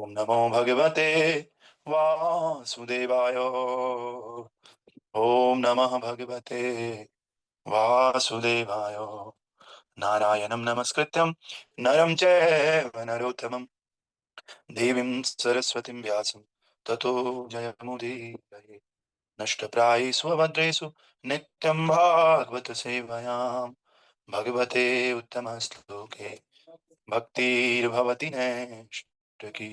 ओम नमो भगवते वासुदेवाय। ओम नमः भगवते वासुदेवाय। नारायणं नमस्कृत्यं नरं चैव नरोत्तमं देवीं सरस्वतीं व्यासं ततो जयमुदीरये। नष्टप्रायेषु भद्रेषु नित्यं भागवत सेवयां भगवते उत्तमश्लोके भक्तिर्भवति नैष्ठिकी।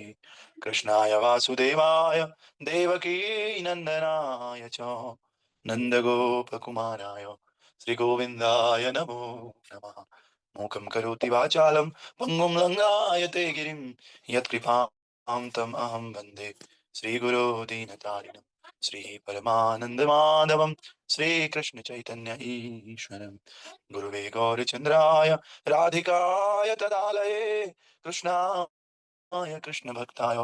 कृष्णाय वासुदेवाय देवकी नन्दनाय च नन्दगोपकुमाराय श्रीगोविन्दाय नमो नमः। मूकं करोति वाचालं पङ्गुं लङ्घयते गिरिं यत्कृपां तम् अहं वन्दे श्रीगुरो दीनतारिणं श्रीपरमानन्दमाधवं श्रीकृष्णचैतन्य ईश्वरं गुरुवे गौरचन्द्राय राधिकाय तदालये कृष्णाय कृष्णभक्ताय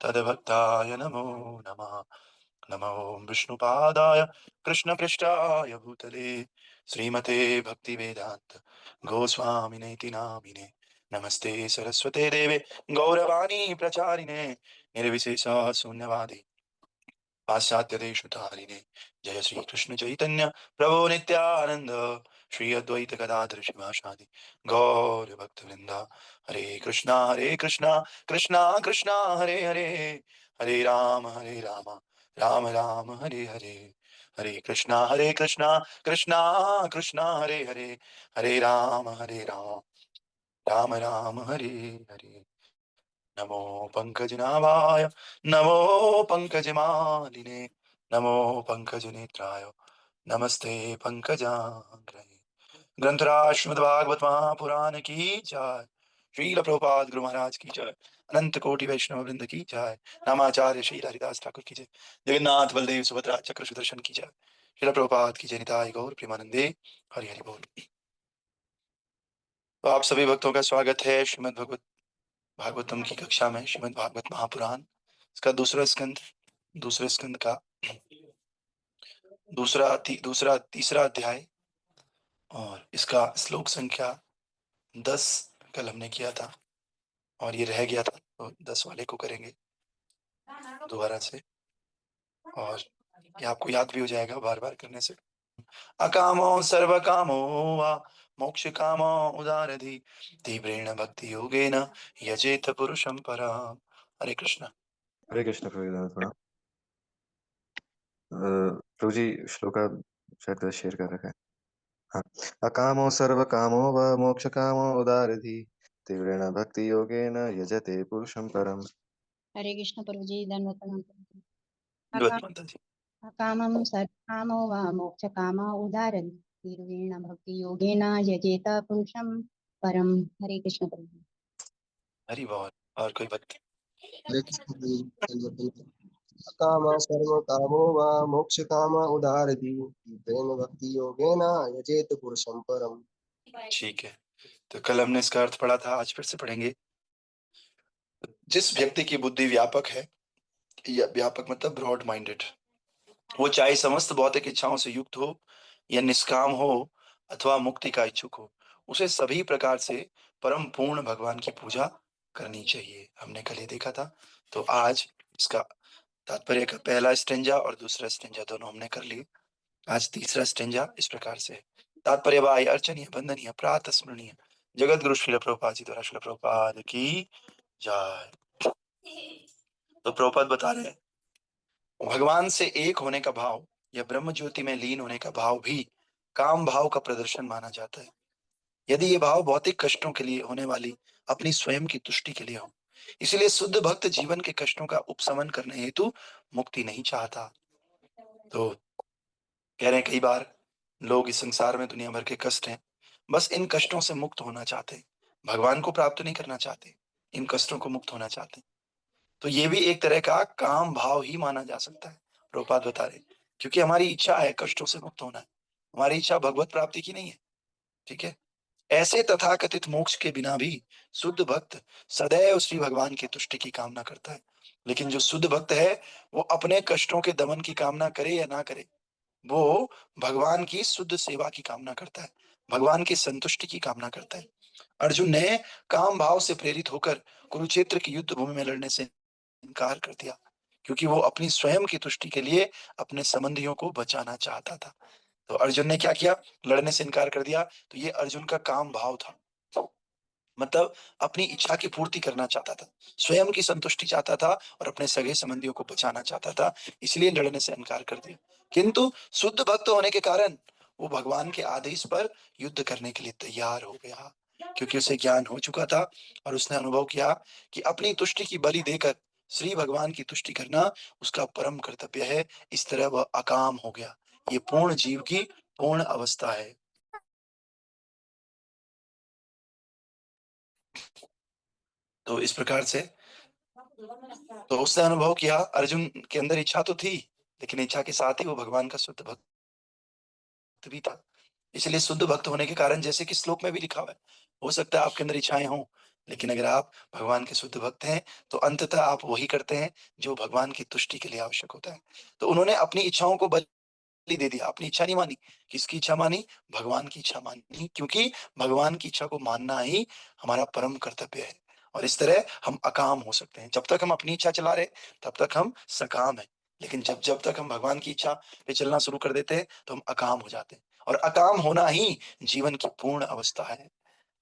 तद्भक्ताय नमो नमः। नमो विष्णुपादाय कृष्णपृष्ठाय भूतले श्रीमते भक्तिवेदांत गोस्वामिनेति नामिने। नमस्ते सरस्वते देवे गौरवाणी प्रचारिणे निर्विशेष शून्यवादी पाश्चात्य देशधारिणे। जय श्री कृष्ण चैतन्य प्रभु नित्यानंद श्री अद्वैत गदाधर शिवासादि गौर भक्त वृंदा। हरे कृष्णा कृष्णा कृष्णा हरे हरे हरे राम राम राम हरे हरे। हरे कृष्णा कृष्णा कृष्णा हरे हरे हरे राम राम राम हरे हरे। नमो पंकजनाभाय नमो पंकजमालिने नमो पंकजनेत्राय नमस्ते पंकजाग्रहे। ग्रंथराज श्रीमद्भागवत महापुराण की जय। श्रील प्रभुपाद गुरु महाराज की जय। अनंत कोटि वैष्णव वृंद की जय। नामाचार्य श्री हरिदास ठाकुर की जय। जगन्नाथ बलदेव सुभद्रा चक्र सुदर्शन की जय। श्रील प्रभुपाद की जय। निताई गौर प्रेमानंदे हरि हरि बोल। तो आप सभी भक्तों का स्वागत है श्रीमद् भागवतम की कक्षा में। श्रीमद् भागवत महापुराण इसका दूसरे स्कंद का दूसरा तीसरा अध्याय और इसका श्लोक संख्या 10 कल हमने किया था और ये रह गया था, तो 10 वाले को करेंगे दोबारा से और ये आपको याद भी हो जाएगा बार बार करने से। अकामो सर्व कामो वा मोक्ष कामो उदारधि तीव्रेण भक्ति योगेन यजेत पुरुषं परम। हरे कृष्ण। हरे कृष्ण। थोड़ा प्रभु जी श्लोका शायद शेयर कर रखा है। हाँ। अकामो सर्व कामो व मोक्ष कामो उदारधि तीव्रेण भक्ति योगेन यजते पुरुषं परम। हरे कृष्ण प्रभु जी धन्यवाद प्रणाम प्रभु जी। धन्यवाद माता जी। अकामं सर्वकामो वा मोक्षकामो उदारं तीव्रेण भक्ति योगेन यजेत पुरुषं परम। हरे कृष्ण प्रभु जी। हरि बोल। और कोई भक्त? हरे कृष्ण प्रभु। काम सर्व कामो वा मोक्ष काम उदारति प्रेम भक्ति योगेन यजेत पुरुषं परम। ठीक है, तो कल हमने इसका अर्थ पढ़ा था, आज फिर से पढ़ेंगे। जिस व्यक्ति की बुद्धि व्यापक है, या व्यापक मतलब ब्रॉड माइंडेड, वो चाहे समस्त भौतिक इच्छाओं से युक्त हो या निष्काम हो अथवा मुक्ति का इच्छुक हो, उसे सभी प्रकार से परम पूर्ण भगवान की पूजा करनी चाहिए। हमने कल ये देखा था। तो आज इसका तात्पर्य का पहला स्टेंजा और दूसरा स्टेंजा दोनों हमने कर लिए। आज तीसरा स्टेंजा इस प्रकार से है। तात्पर्य वाय अर्चनीय वंदनीय प्रातः स्मरणीय जगत गुरु श्रील प्रभुपाद जी द्वारा। श्रील प्रभुपाद की जय। तो प्रभुपाद बता रहे हैं, भगवान से एक होने का भाव या ब्रह्म ज्योति में लीन होने का भाव भी काम भाव का प्रदर्शन माना जाता है। यदि ये भाव भौतिक कष्टों के लिए होने वाली अपनी स्वयं की तुष्टि के लिए हो, इसलिए शुद्ध भक्त जीवन के कष्टों का उपशमन करने हेतु मुक्ति नहीं चाहता। तो कह रहे हैं, कई बार लोग इस संसार में दुनिया भर के कष्ट हैं, बस इन कष्टों से मुक्त होना चाहते हैं, भगवान को प्राप्त नहीं करना चाहते, इन कष्टों को मुक्त होना चाहते हैं। तो ये भी एक तरह का काम भाव ही माना जा सकता है। प्रभुपाद बता रहे, क्योंकि हमारी इच्छा है कष्टों से मुक्त होना है, हमारी इच्छा भगवत प्राप्ति की नहीं है। ठीक है, ऐसे तथाकथित मोक्ष के बिना भी शुद्ध भक्त सदैव श्री भगवान की तुष्टि की कामना करता है। लेकिन जो शुद्ध भक्त है, वो अपने कष्टों के दमन की कामना करे या ना करे, वो भगवान की शुद्ध सेवा की कामना करता है, भगवान की संतुष्टि की कामना करता है। अर्जुन ने काम भाव से प्रेरित होकर कुरुक्षेत्र की युद्ध भूमि में लड़ने से इनकार कर दिया, क्योंकि वो अपनी स्वयं की तुष्टि के लिए अपने संबंधियों को बचाना चाहता था। तो अर्जुन ने क्या किया? लड़ने से इनकार कर दिया। तो ये अर्जुन का काम भाव था, मतलब अपनी इच्छा की पूर्ति करना चाहता था, स्वयं की संतुष्टि चाहता था और अपने सगे संबंधियों को बचाना चाहता था, इसलिए लड़ने से इनकार कर दिया। किंतु शुद्ध भक्त होने के कारण वो भगवान के आदेश पर युद्ध करने के लिए तैयार हो गया, क्योंकि उसे ज्ञान हो चुका था और उसने अनुभव किया कि अपनी तुष्टि की बलि देकर श्री भगवान की तुष्टि करना उसका परम कर्तव्य है। इस तरह वह अकाम हो गया। ये पूर्ण जीव की पूर्ण अवस्था है। तो इस प्रकार से तो उसने अनुभव किया, अर्जुन के अंदर इच्छा तो थी, लेकिन इच्छा के साथ ही वो भगवान का शुद्ध भक्त भी था। इसलिए शुद्ध भक्त होने के कारण, जैसे कि श्लोक में भी लिखा हुआ है, हो सकता है आपके अंदर इच्छाएं हों, लेकिन अगर आप भगवान के शुद्ध भक्त हैं तो अंततः आप वही करते हैं जो भगवान की तुष्टि के लिए आवश्यक होता है। तो उन्होंने अपनी इच्छाओं को बलि दे दिया, अपनी इच्छा नहीं मानी। किसकी इच्छा मानी? भगवान की इच्छा मानी, क्योंकि भगवान की इच्छा को मानना ही हमारा परम कर्तव्य है। और इस तरह हम अकाम हो सकते हैं। जब तक हम अपनी इच्छा चला रहे तब तक हम सकाम है, लेकिन जब जब तक हम भगवान की इच्छा पे चलना शुरू कर देते हैं तो हम अकाम हो जाते हैं। और अकाम होना ही जीवन की पूर्ण अवस्था है।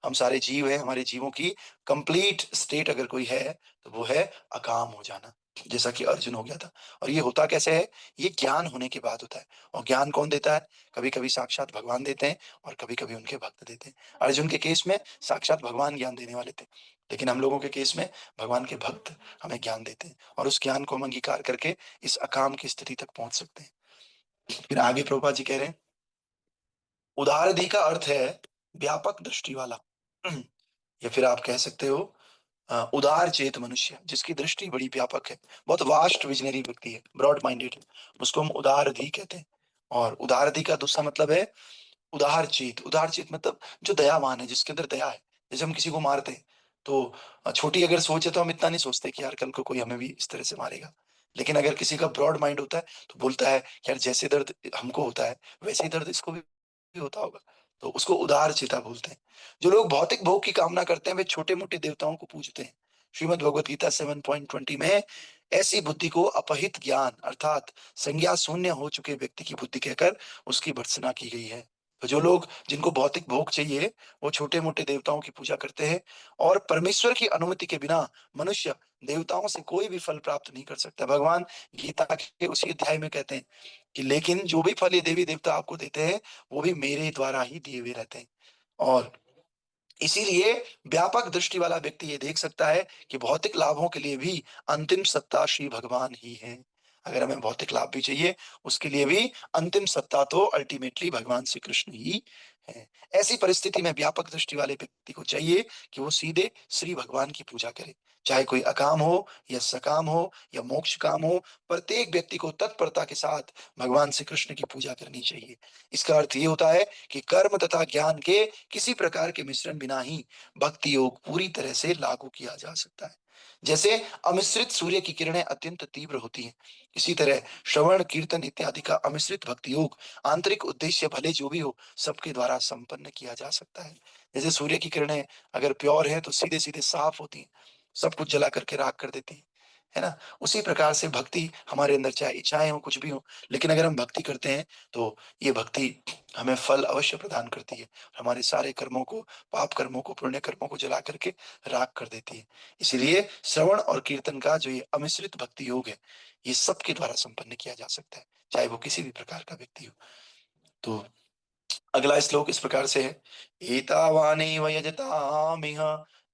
हम सारे जीव हैं, हमारे जीवों की कंप्लीट स्टेट अगर कोई है तो वो है अकाम हो जाना, जैसा कि अर्जुन हो गया था। और ये होता कैसे है? ये ज्ञान होने के बाद होता है। और ज्ञान कौन देता है? कभी कभी साक्षात भगवान देते हैं और कभी कभी उनके भक्त देते हैं। अर्जुन के केस में साक्षात भगवान ज्ञान देने वाले थे, लेकिन हम लोगों के केस में भगवान के भक्त हमें ज्ञान देते हैं, और उस ज्ञान को हम अंगीकार करके इस अकाम की स्थिति तक पहुंच सकते हैं। फिर आगे प्रभुपाद जी कह रहे हैं, उदारधि का अर्थ है व्यापक दृष्टि वाला, या फिर आप कह सकते हो उदार चेत मनुष्य, जिसकी दृष्टि बड़ी व्यापक है, बहुत वास्ट विजनरी व्यक्ति है, ब्रॉड माइंडेड है, उसको हम उदारधि कहते हैं। और उदारधि का दूसरा मतलब है उदार चेत। उदार चेत मतलब जो दयावान है, जिसके अंदर दया है। जैसे हम किसी को मारते हैं तो छोटी अगर सोच है तो हम इतना नहीं सोचते कि यार कल को कोई हमें भी इस तरह से मारेगा। लेकिन अगर किसी का ब्रॉड माइंड होता है तो बोलता है यार जैसे दर्द हमको होता है वैसे ही दर्द इसको भी होता होगा, तो उसको उदार चेता बोलते हैं। जो लोग भौतिक भोग की कामना करते हैं वे छोटे मोटे देवताओं को पूजते हैं। श्रीमद् भगवत गीता 7.20 में ऐसी बुद्धि को अपहित ज्ञान अर्थात संज्ञा शून्य हो चुके व्यक्ति की बुद्धि कहकर उसकी भर्त्सना की गई है। तो जो लोग, जिनको भौतिक भोग चाहिए, वो छोटे मोटे देवताओं की पूजा करते हैं, और परमेश्वर की अनुमति के बिना मनुष्य देवताओं से कोई भी फल प्राप्त नहीं कर सकता। भगवान गीता के उसी अध्याय में कहते हैं कि लेकिन जो भी फल ये देवी देवता आपको देते हैं वो भी मेरे द्वारा ही दिए हुए रहते हैं। और इसीलिए व्यापक दृष्टि वाला व्यक्ति ये देख सकता है कि भौतिक लाभों के लिए भी अंतिम सत्ता श्री भगवान ही है। अगर हमें भौतिक लाभ भी चाहिए उसके लिए भी अंतिम सत्ता तो अल्टीमेटली भगवान श्री कृष्ण ही है। ऐसी परिस्थिति में व्यापक दृष्टि वाले व्यक्ति को चाहिए कि वो सीधे श्री भगवान की पूजा करे, चाहे कोई अकाम हो या सकाम हो या मोक्ष काम हो। प्रत्येक व्यक्ति को तत्परता के साथ भगवान श्री कृष्ण की पूजा करनी चाहिए। इसका अर्थ ये होता है कि कर्म तथा ज्ञान के किसी प्रकार के मिश्रण बिना ही भक्ति योग पूरी तरह से लागू किया जा सकता है। जैसे अमिश्रित सूर्य की किरणें अत्यंत तीव्र होती हैं, इसी तरह श्रवण कीर्तन इत्यादि का अमिश्रित भक्ति योग आंतरिक उद्देश्य भले जो भी हो सबके द्वारा संपन्न किया जा सकता है। जैसे सूर्य की किरणें अगर प्योर है तो सीधे सीधे साफ होती हैं, सब कुछ जला करके राख कर देती हैं, है ना। उसी प्रकार से भक्ति हमारे अंदर चाहे इच्छाएं हो कुछ भी हो, लेकिन अगर हम भक्ति करते हैं तो ये भक्ति हमें फल अवश्य प्रदान करती है। हमारे सारे कर्मों को, पाप कर्मों को, पुण्य कर्मों को जला करके राख कर देती है। इसीलिए श्रवण और कीर्तन का जो ये अमिश्रित भक्ति योग है ये सबके द्वारा संपन्न किया जा सकता है, चाहे वो किसी भी प्रकार का व्यक्ति हो। तो अगला श्लोक इस प्रकार से है, एतावानेव यजतामिह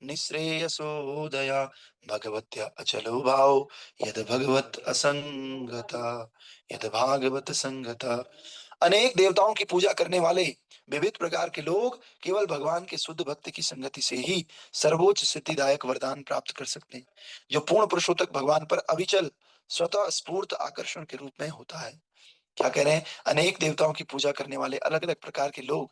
निःश्रेयसोदया भगवत्या अचलो भाव यद भगवत असंगता यद भागवत संगता। अनेक देवताओं की पूजा करने वाले विविध प्रकार के लोग केवल भगवान के शुद्ध भक्त की संगति से ही सर्वोच्च सिद्धिदायक वरदान प्राप्त कर सकते हैं, जो पूर्ण पुरुषोत्तम भगवान पर अविचल स्वतः स्फूर्त आकर्षण के रूप में होता है। क्या कह रहे हैं? अनेक देवताओं की पूजा करने वाले अलग अलग प्रकार के लोग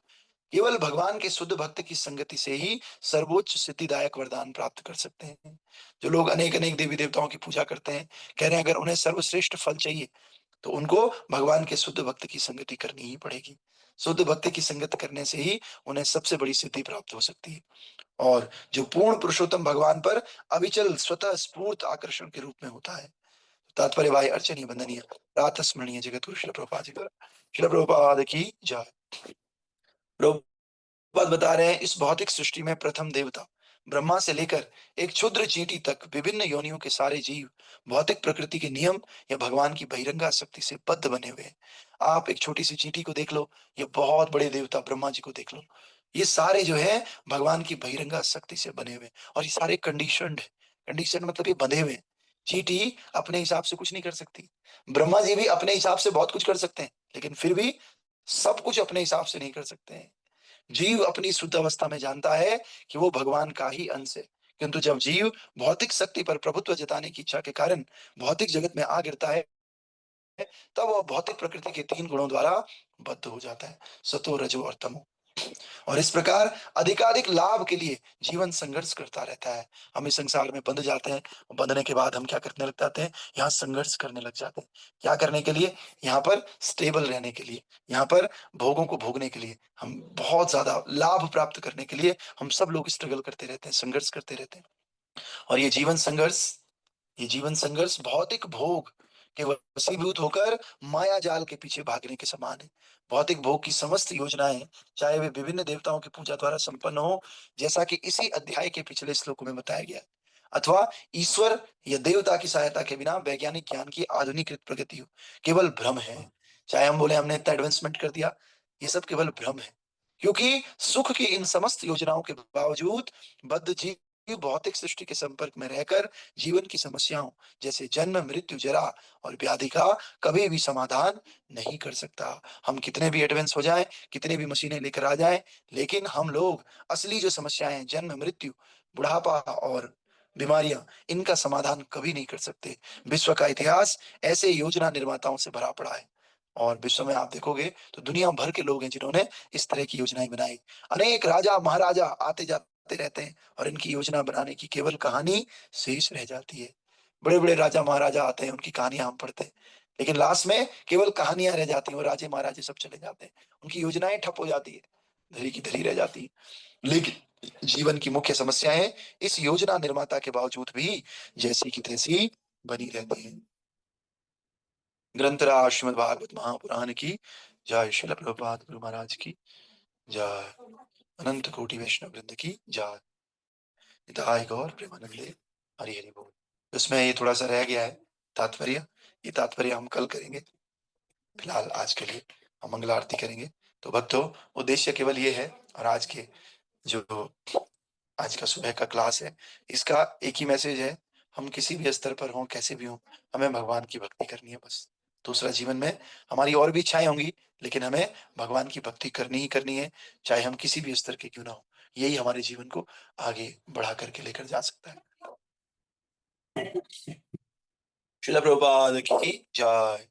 केवल भगवान के शुद्ध भक्त की संगति से ही सर्वोच्च सिद्धिदायक वरदान प्राप्त कर सकते हैं। जो लोग अनेक अनेक देवी देवताओं की पूजा करते हैं, कह रहे हैं अगर उन्हें सर्वश्रेष्ठ फल चाहिए तो उनको भगवान के शुद्ध भक्त की संगति करनी ही पड़ेगी। शुद्ध भक्त की संगत करने से ही उन्हें सबसे बड़ी सिद्धि प्राप्त हो सकती है। और जो पूर्ण पुरुषोत्तम भगवान पर अविचल स्वतः स्फूर्त आकर्षण के रूप में होता है। तात्पर्य भाई अर्चनीय वंदनीय रात स्मरणीय जगत गुरु शिल प्रभुपाद जी का शिल प्रभुपाद की जय। प्रभुपाद बता रहे हैं इस भौतिक सृष्टि में प्रथम देवता ब्रह्मा से लेकर एक क्षुद्र चींटी तक विभिन्न योनियों के सारे जीव भौतिक प्रकृति के नियम या भगवान की बहिरंगा शक्ति से बद्ध बने हुए हैं। आप एक छोटी सी चींटी को देख लो या बहुत बड़े देवता ब्रह्मा जी को देख लो, ये सारे जो है भगवान की बहिरंगा शक्ति से बने हुए हैं और ये सारे कंडीशनड है। कंडीशन मतलब ये बंधे हुए हैं। चींटी अपने हिसाब से कुछ नहीं कर सकती, ब्रह्मा जी भी अपने हिसाब से बहुत कुछ कर सकते हैं, लेकिन फिर भी सब कुछ अपने हिसाब से नहीं कर सकते हैं। जीव अपनी शुद्ध अवस्था में जानता है कि वो भगवान का ही अंश है, किंतु जब जीव भौतिक शक्ति पर प्रभुत्व जताने की इच्छा के कारण भौतिक जगत में आ गिरता है, तब वह भौतिक प्रकृति के 3 गुणों द्वारा बद्ध हो जाता है, सतो रजो और तमो। और इस प्रकार अधिकाधिक लाभ के लिए जीवन संघर्ष करता रहता है। हम इस संसार में बंध जाते हैं, बंधने के बाद हम क्या करने लग जाते हैं, यहाँ संघर्ष करने लग जाते हैं। क्या करने के लिए? यहाँ पर स्टेबल रहने के लिए, यहाँ पर भोगों को भोगने के लिए, हम बहुत ज्यादा लाभ प्राप्त करने के लिए हम सब लोग स्ट्रगल करते रहते हैं, संघर्ष करते रहते हैं। और ये जीवन संघर्ष भौतिक भोग के वशीभूत होकर माया जाल के पीछे भागने के समान है। भौतिक भोग की समस्त योजनाएं, चाहे वे विभिन्न देवताओं की पूजा द्वारा संपन्न हो, जैसा कि इसी अध्याय के पिछले श्लोकों में बताया गया, अथवा ईश्वर या देवता की सहायता के बिना वैज्ञानिक ज्ञान की आधुनिक प्रगति हो, केवल भ्रम है। चाहे हम बोले हमने इतना एडवांसमेंट कर दिया, ये सब केवल भ्रम है। क्योंकि सुख की इन समस्त योजनाओं के बावजूद बद्ध जीव भौतिक सृष्टि के संपर्क में रहकर जीवन की समस्याओं जैसे जन्म मृत्यु जरा और व्याधि का कभी भी समाधान नहीं कर सकता। हम कितने भी एडवांस हो जाएं, कितने भी मशीनें लेकर आ जाएं, लेकिन हम लोग असली जो समस्याएं हैं, जन्म मृत्यु बुढ़ापा और बीमारियां, इनका समाधान कभी नहीं कर सकते। विश्व का इतिहास ऐसे योजना निर्माताओं से भरा पड़ा है और विश्व में आप देखोगे तो दुनिया भर के लोग हैं जिन्होंने इस तरह की योजनाएं बनाई। अनेक राजा महाराजा आते जाते रहते हैं और इनकी योजना बनाने की केवल कहानी शेष रह जाती है। बड़े बड़े राजा महाराजा आते हैं, उनकी कहानियां हम पढ़ते हैं, लेकिन लास्ट में केवल कहानियां रह जाती हैं। वो राजे महाराजे सब चले जाते हैं, उनकी योजनाएं ठप हो जाती है, धरी की धरी रह जाती है। लेकिन जीवन की मुख्य समस्याएं इस योजना निर्माता के बावजूद भी जैसी की तैसी बनी रहती है। ग्रंथराज श्रीमद् भागवत महापुराण की जय। श्रील प्रभुपाद गुरु महाराज की जय। अनंत कोटि वैष्णव वृंद की जय। निताय गौर प्रेमानंदे। हरि हरि बोल। इसमें ये थोड़ा सा रह गया है तात्पर्य, ये तात्पर्य हम कल करेंगे। फिलहाल आज के लिए हम मंगल आरती करेंगे। तो भक्तों, उद्देश्य केवल ये है, और आज के जो आज का सुबह का क्लास है, इसका एक ही मैसेज है, हम किसी भी स्तर पर हों, कैसे भी हों, हमें भगवान की भक्ति करनी है बस। दूसरा जीवन में हमारी और भी इच्छाएं होंगी, लेकिन हमें भगवान की भक्ति करनी ही करनी है, चाहे हम किसी भी स्तर के क्यों ना हो। यही हमारे जीवन को आगे बढ़ा करके लेकर जा सकता है। श्रील प्रभुपाद की जय।